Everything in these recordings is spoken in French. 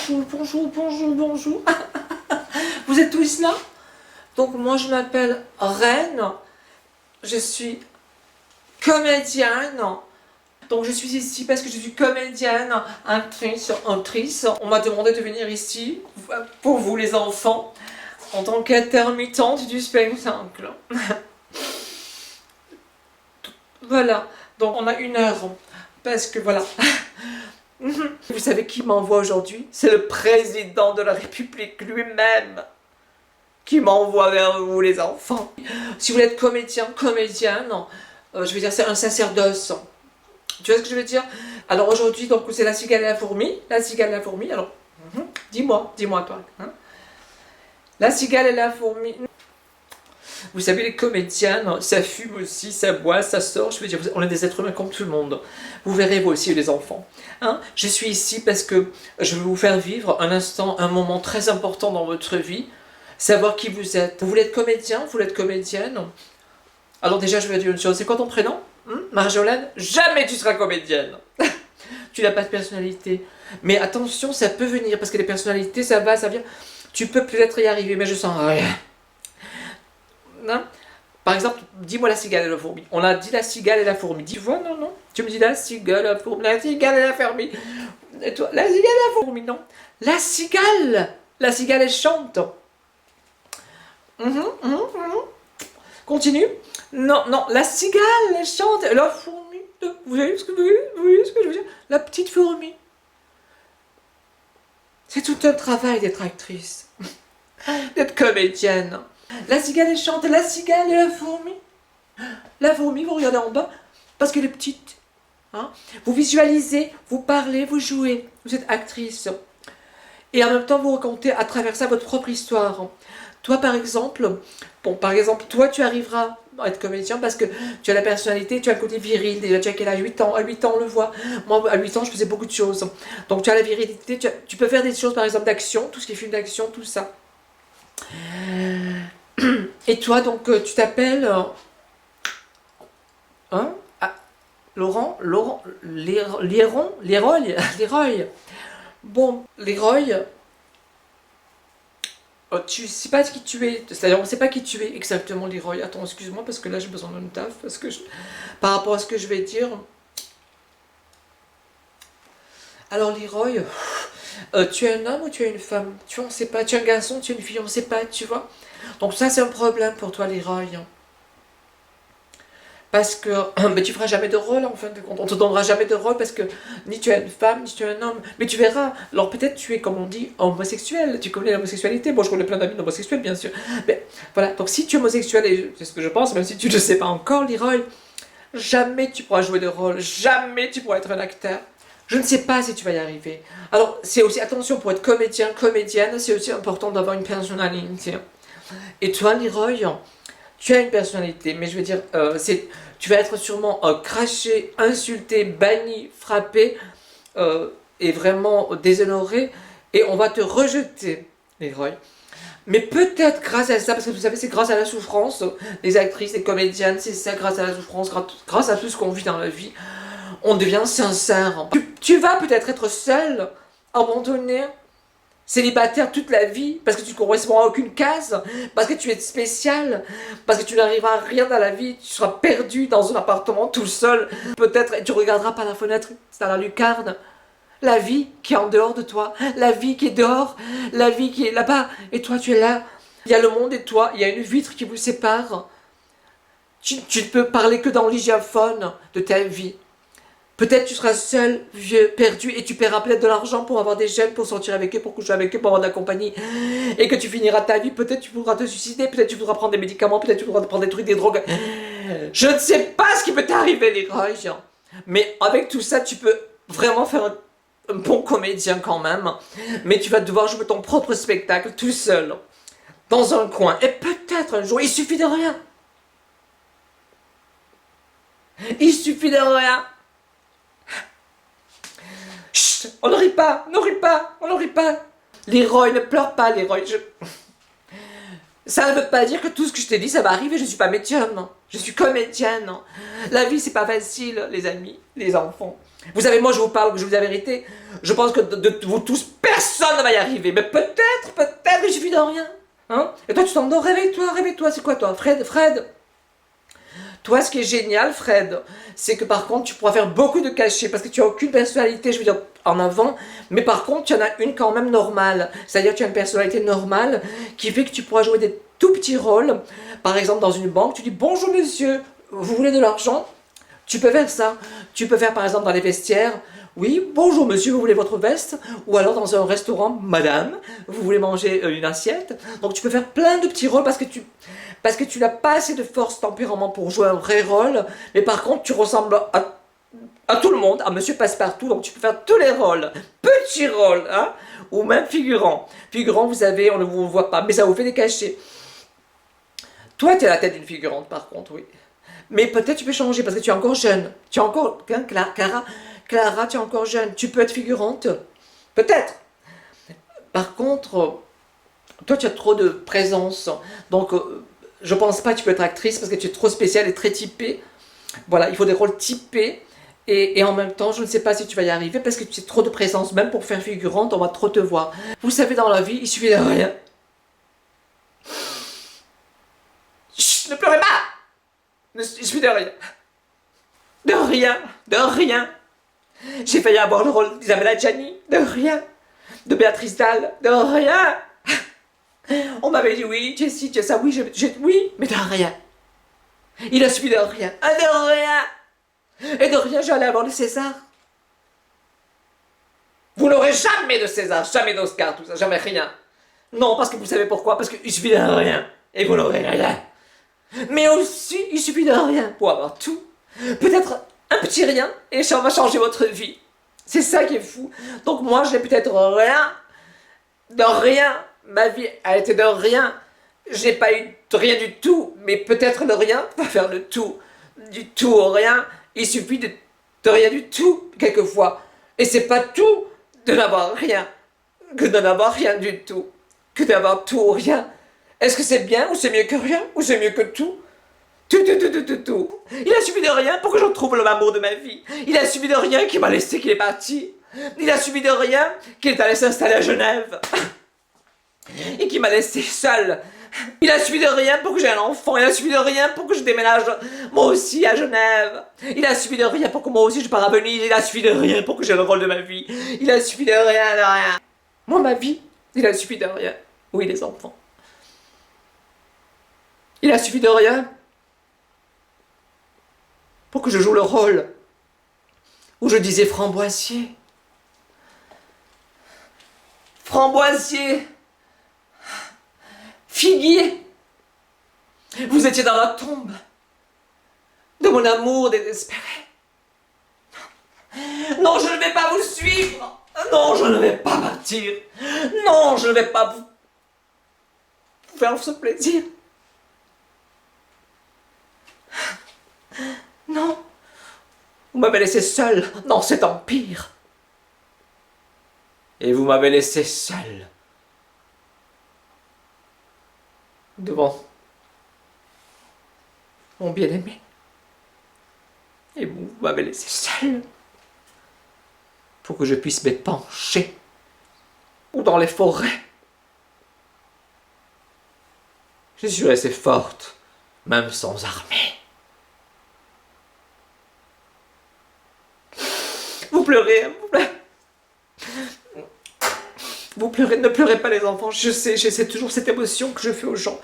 bonjour, bonjour, bonjour, bonjour. Vous êtes tous là? Donc moi je m'appelle Reine, je suis comédienne. Donc je suis ici parce que je suis comédienne, actrice, autrice. On m'a demandé de venir ici, pour vous les enfants, en tant qu'intermittente du spectacle. Voilà, donc on a 1 heure, parce que voilà. Vous savez qui m'envoie aujourd'hui? C'est le président de la République lui-même qui m'envoie vers vous les enfants. Si vous êtes comédien, comédienne, je veux dire c'est un sacerdoce. Tu vois ce que je veux dire? Alors aujourd'hui, donc c'est la cigale et la fourmi. La cigale et la fourmi, alors, dis-moi toi. Hein? La cigale et la fourmi. Vous savez, les comédiennes, ça fume aussi, ça boit, ça sort. Je veux dire, on est des êtres humains comme tout le monde. Vous verrez, vous aussi, les enfants. Hein? Je suis ici parce que je veux vous faire vivre un instant, un moment très important dans votre vie. Savoir qui vous êtes. Vous voulez être comédien? Vous voulez être comédienne? Alors déjà, je vais dire une chose. C'est quoi ton prénom? Marjolaine? Jamais tu seras comédienne. Tu n'as pas de personnalité. Mais attention, ça peut venir, parce que les personnalités, ça va, ça vient. Tu peux peut-être y arriver, mais je sens rien. Hein? Par exemple, dis-moi la cigale et la fourmi. On a dit la cigale et la fourmi. Tu vois, non. Tu me dis la cigale et la fourmi. La cigale et la fourmi. Et toi, la cigale et la fourmi, non. La cigale. La cigale, elle chante. Continue. Non, la cigale, elle chante. Et la fourmi. Vous voyez ce que je veux dire? La petite fourmi. C'est tout un travail d'être actrice. D'être comédienne. La cigale, elle chante. La cigale et la fourmi. La fourmi, vous regardez en bas, parce qu'elle est petite. Hein? Vous visualisez, vous parlez, vous jouez. Vous êtes actrice. Et en même temps, vous racontez à travers ça votre propre histoire. Toi, par exemple, toi, tu arriveras à être comédien parce que tu as la personnalité, tu as le côté viril. Déjà, tu as quel âge? 8 ans. À 8 ans, on le voit. Moi, à 8 ans, je faisais beaucoup de choses. Donc, tu as la virilité. Tu peux faire des choses, par exemple, d'action, tout ce qui est film d'action, tout ça. Et toi, donc, tu t'appelles... Laurent, Leroy. Bon, Leroy, tu sais pas qui tu es, c'est-à-dire on sait pas qui tu es exactement, Leroy. Attends, excuse-moi, parce que là j'ai besoin d'une taf, parce que par rapport à ce que je vais dire. Alors Leroy, tu es un homme ou tu es une femme? Tu vois, on sait pas. Tu es un garçon, tu es une fille, on sait pas, tu vois. Donc ça c'est un problème pour toi, Leroy. Parce que mais tu feras jamais de rôle en fin de compte. On te donnera jamais de rôle parce que ni tu es une femme, ni tu es un homme. Mais tu verras. Alors peut-être tu es, comme on dit, homosexuel. Tu connais l'homosexualité. Bon, je connais plein d'amis homosexuels, bien sûr. Mais voilà. Donc si tu es homosexuel, et c'est ce que je pense, même si tu ne le sais pas encore, Leroy, jamais tu pourras jouer de rôle. Jamais tu pourras être un acteur. Je ne sais pas si tu vas y arriver. Alors c'est aussi, attention, pour être comédien, comédienne, c'est aussi important d'avoir une personnalité. Et toi, Leroy, tu as une personnalité, mais je veux dire, tu vas être sûrement craché, insulté, banni, frappé, et vraiment déshonoré, et on va te rejeter, Leroy. Mais peut-être grâce à ça, parce que vous savez, c'est grâce à la souffrance, les actrices, les comédiennes, c'est ça, grâce à la souffrance, grâce à tout ce qu'on vit dans la vie, on devient sincère. Tu vas peut-être être seul, abandonné, célibataire toute la vie, parce que tu ne corresponds à aucune case, parce que tu es spécial, parce que tu n'arriveras à rien dans la vie, tu seras perdu dans un appartement tout seul, peut-être, et tu regarderas par la fenêtre, dans la lucarne, la vie qui est en dehors de toi, la vie qui est dehors, la vie qui est là-bas, et toi tu es là, il y a le monde et toi, il y a une vitre qui vous sépare, tu ne peux parler que dans l'hygiaphone de ta vie. Peut-être tu seras seul, vieux, perdu, et tu paieras peut-être de l'argent pour avoir des jeunes, pour sortir avec eux, pour coucher avec eux, pour avoir de la compagnie. Et que tu finiras ta vie, peut-être tu pourras te suicider, peut-être tu voudras prendre des médicaments, peut-être tu voudras prendre des trucs, des drogues. Je ne sais pas ce qui peut t'arriver, les Leroy. Mais avec tout ça, tu peux vraiment faire un bon comédien quand même. Mais tu vas devoir jouer ton propre spectacle tout seul, dans un coin. Et peut-être un jour, il suffit de rien. Il suffit de rien. Chut, on ne rit pas, on ne rit pas. Leroy, ne pleure pas, Leroy. Ça ne veut pas dire que tout ce que je t'ai dit, ça va arriver. Je ne suis pas médium, je suis comédienne. La vie, c'est pas facile, les amis, les enfants. Vous savez, moi je vous parle, je vous dis la vérité, je pense que de vous tous, personne ne va y arriver. Mais peut-être, il suffit de rien. Hein? Et toi tu t'endors, réveille-toi, c'est quoi toi? Fred, toi, ce qui est génial, Fred, c'est que par contre, tu pourras faire beaucoup de cachets parce que tu n'as aucune personnalité, je veux dire, en avant, mais par contre, tu en as une quand même normale. C'est-à-dire que tu as une personnalité normale qui fait que tu pourras jouer des tout petits rôles. Par exemple, dans une banque, tu dis bonjour monsieur, vous voulez de l'argent? Tu peux faire ça. Tu peux faire par exemple dans les vestiaires. Oui, bonjour monsieur, vous voulez votre veste? Ou alors dans un restaurant, madame, vous voulez manger une assiette? Donc tu peux faire plein de petits rôles parce que tu n'as pas assez de force tempérament pour jouer un vrai rôle, mais par contre tu ressembles à tout le monde, à monsieur Passepartout, donc tu peux faire tous les rôles, petits rôles, hein, ou même figurant. Figurant, vous savez, on ne vous voit pas, mais ça vous fait des cachets. Toi, tu es la tête d'une figurante par contre, oui. Mais peut-être tu peux changer parce que tu es encore jeune. Tu es encore, hein, Clara, tu es encore jeune. Tu peux être figurante. Peut-être. Par contre, toi, tu as trop de présence. Donc, je pense pas que tu peux être actrice parce que tu es trop spéciale et très typée. Voilà, il faut des rôles typés. Et en même temps, je ne sais pas si tu vas y arriver parce que tu as trop de présence. Même pour faire figurante, on va trop te voir. Vous savez, dans la vie, il suffit de rien. Chut, ne pleurez pas! Il suffit de rien. De rien. De rien. J'ai failli avoir le rôle d'Isabella Adjani. De rien. De Béatrice Dalle. De rien. On m'avait dit oui, tu es ci, tu es ça. Oui, oui, mais de rien. Il a suffi de rien. Ah, de rien. Et de rien, j'allais avoir le César. Vous n'aurez jamais de César, jamais d'Oscar, tout ça, jamais rien. Non, parce que vous savez pourquoi? Parce qu'il suffit de rien. Et vous n'aurez rien. Mais aussi, il suffit de rien pour avoir tout. Peut-être un petit rien et ça va changer votre vie. C'est ça qui est fou. Donc moi, j'ai peut-être rien. De rien. Ma vie a été de rien. J'ai pas eu de rien du tout. Mais peut-être le rien va faire le tout. Du tout au rien. Il suffit de rien du tout, quelquefois. Et c'est pas tout de n'avoir rien. Que de n'avoir rien du tout. Que d'avoir tout ou rien. Est-ce que c'est bien ou c'est mieux que rien? Ou c'est mieux que tout? Tout. Il a suffi de rien pour que je retrouve l'amour de ma vie. Il a suffi de rien qu'il m'a laissé qu'il est parti. Il a suffi de rien qu'il est allé s'installer à Genève. Et qu'il m'a laissé seul. Il a suffi de rien pour que j'ai un enfant. Il a suffi de rien pour que je déménage moi aussi à Genève. Il a suffi de rien pour que moi aussi je pars à Venise. Il a suffi de rien pour que j'ai le rôle de ma vie. Il a suffi de rien. Moi, ma vie, il a suffi de rien. Oui, les enfants. Il a suffi de rien pour que je joue le rôle où je disais Framboisier. Framboisier. Figuier. Vous étiez dans la tombe de mon amour désespéré. Non, je ne vais pas vous suivre. Non, je ne vais pas partir. Non, je ne vais pas vous faire ce plaisir. Non, vous m'avez laissé seul dans cet empire. Et vous m'avez laissé seul devant mon bien-aimé. Et vous m'avez laissé seul pour que je puisse m'épancher ou dans les forêts. Je suis restée forte, même sans armée. Vous pleurez. Vous pleurez, ne pleurez pas les enfants, je sais toujours cette émotion que je fais aux gens.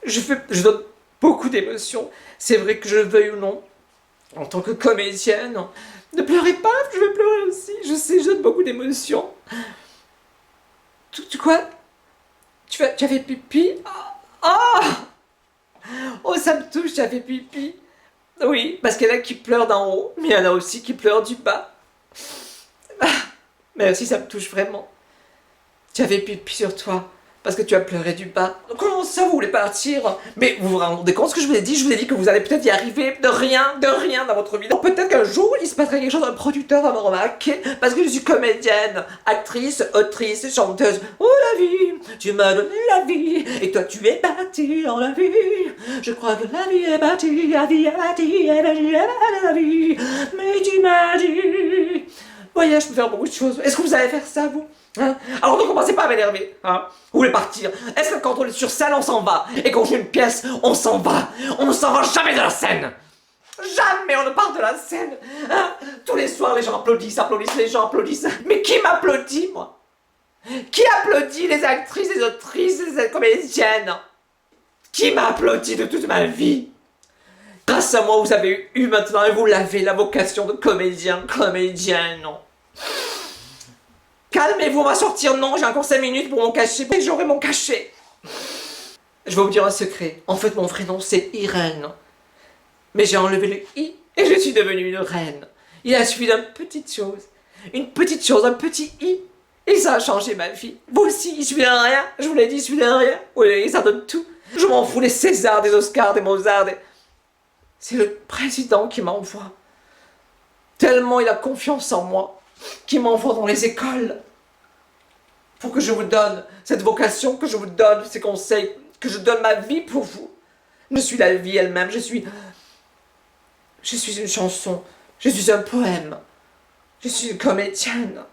Je donne beaucoup d'émotions, c'est vrai que je le veuille ou non, en tant que comédienne. Ne pleurez pas, je vais pleurer aussi, je sais, je donne beaucoup d'émotions. Quoi? Tu as fait pipi? Ah! Oh, ça me touche, tu as fait pipi. Oui, parce qu'il y en a qui pleurent d'en haut, mais il y en a aussi qui pleurent du bas. Merci, ça me touche vraiment. Tu avais pipi sur toi, parce que tu as pleuré du bas. Comment ça, vous voulez partir? Mais vous vous rendez compte ce que je vous ai dit? Je vous ai dit que vous allez peut-être y arriver de rien dans votre vie. Donc peut-être qu'un jour, il se passerait quelque chose, un producteur va me remarquer, parce que je suis comédienne, actrice, autrice, chanteuse. Oh la vie, tu m'as donné la vie, et toi tu es parti dans la vie. Je crois que la vie est partie, la vie est partie, la vie. Mais tu m'as dit... Voyez, je peux faire beaucoup de choses. Est-ce que vous allez faire ça, vous? Hein? Alors ne commencez pas à m'énerver. Hein? Vous voulez partir? Est-ce que quand on est sur scène, on s'en va? Et quand on joue une pièce, on s'en va? On ne s'en va jamais de la scène! Jamais on ne part de la scène! Hein? Tous les soirs, les gens applaudissent, les gens applaudissent. Mais qui m'applaudit, moi? Qui applaudit les actrices, les autrices, les comédiennes? Qui m'a applaudi de toute ma vie? Grâce à moi, vous avez eu maintenant, et vous l'avez, la vocation de comédienne, non. Calmez-vous, on va sortir, non, j'ai encore 5 minutes pour mon cachet, mais j'aurai mon cachet. Je vais vous dire un secret, en fait mon vrai nom c'est Irène. Mais j'ai enlevé le i et je suis devenue une reine. Il a suffi d'une petite chose, un petit i, et ça a changé ma vie. Vous aussi, il suffit de rien, je vous l'ai dit, il suffit de rien. Oui, ça donne tout. Je m'en fous des Césars, des Oscars, des Mozart, C'est le président qui m'envoie. Tellement il a confiance en moi, qui m'envoie dans les écoles. Pour que je vous donne cette vocation, que je vous donne ces conseils, que je donne ma vie pour vous. Je suis la vie elle-même, je suis une chanson, je suis un poème, je suis une comédienne.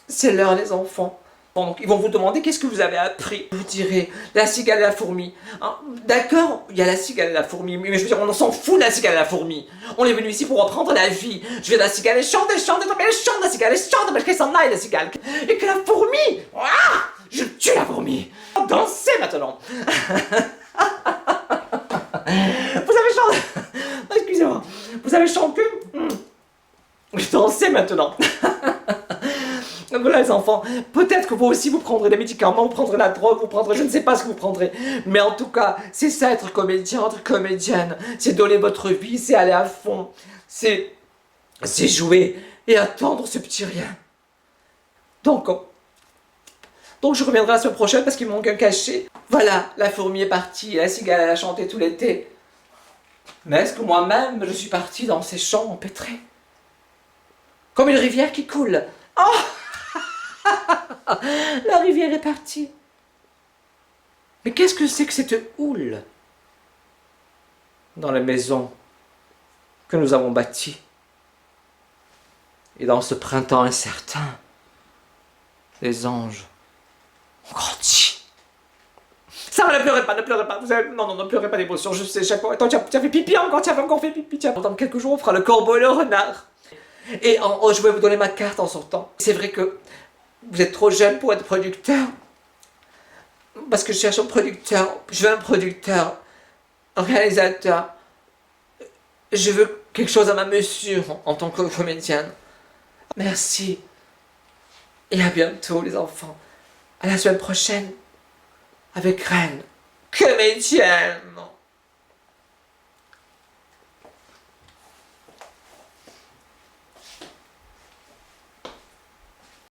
C'est l'heure, les enfants. Donc, ils vont vous demander qu'est-ce que vous avez appris. Vous direz la cigale et la fourmi. Hein, d'accord, il y a la cigale et la fourmi, mais je veux dire, on s'en fout de la cigale et la fourmi. On est venu ici pour reprendre la vie. Je viens de la cigale, elle chante, mais elle chante la cigale, elle chante, mais qu'elle s'en aille la cigale. Et que la fourmi, je tue la fourmi. Dansez maintenant. Vous avez chanté. Excusez-moi. Vous avez chanté. Dansez maintenant. Voilà les enfants, peut-être que vous aussi vous prendrez des médicaments, vous prendrez la drogue, vous prendrez, je ne sais pas ce que vous prendrez. Mais en tout cas, c'est ça être comédien, être comédienne. C'est donner votre vie, c'est aller à fond. C'est jouer et attendre ce petit rien. Donc je reviendrai la semaine prochaine parce qu'il me manque un cachet. Voilà, la fourmi est partie, la cigale elle a chanté tout l'été. Mais est-ce que moi-même je suis partie dans ces champs empêtrés? Comme une rivière qui coule. Oh! La rivière est partie. Mais qu'est-ce que c'est que cette houle dans la maison que nous avons bâtie? Et dans ce printemps incertain, les anges ont grandi. Ça va, ne pleurez pas, ne pleurez pas. Vous avez... Non, ne pleurez pas d'émotion, je sais, chaque fois. Attends, tu as fait pipi encore, tu as encore fait pipi. Dans quelques jours, on fera le corbeau et le renard. Et je vais vous donner ma carte en sortant. C'est vrai que vous êtes trop jeune pour être producteur. Parce que je cherche un producteur. Je veux un producteur, un réalisateur. Je veux quelque chose à ma mesure en tant que comédienne. Merci. Et à bientôt les enfants. À la semaine prochaine. Avec Reine. Comédienne.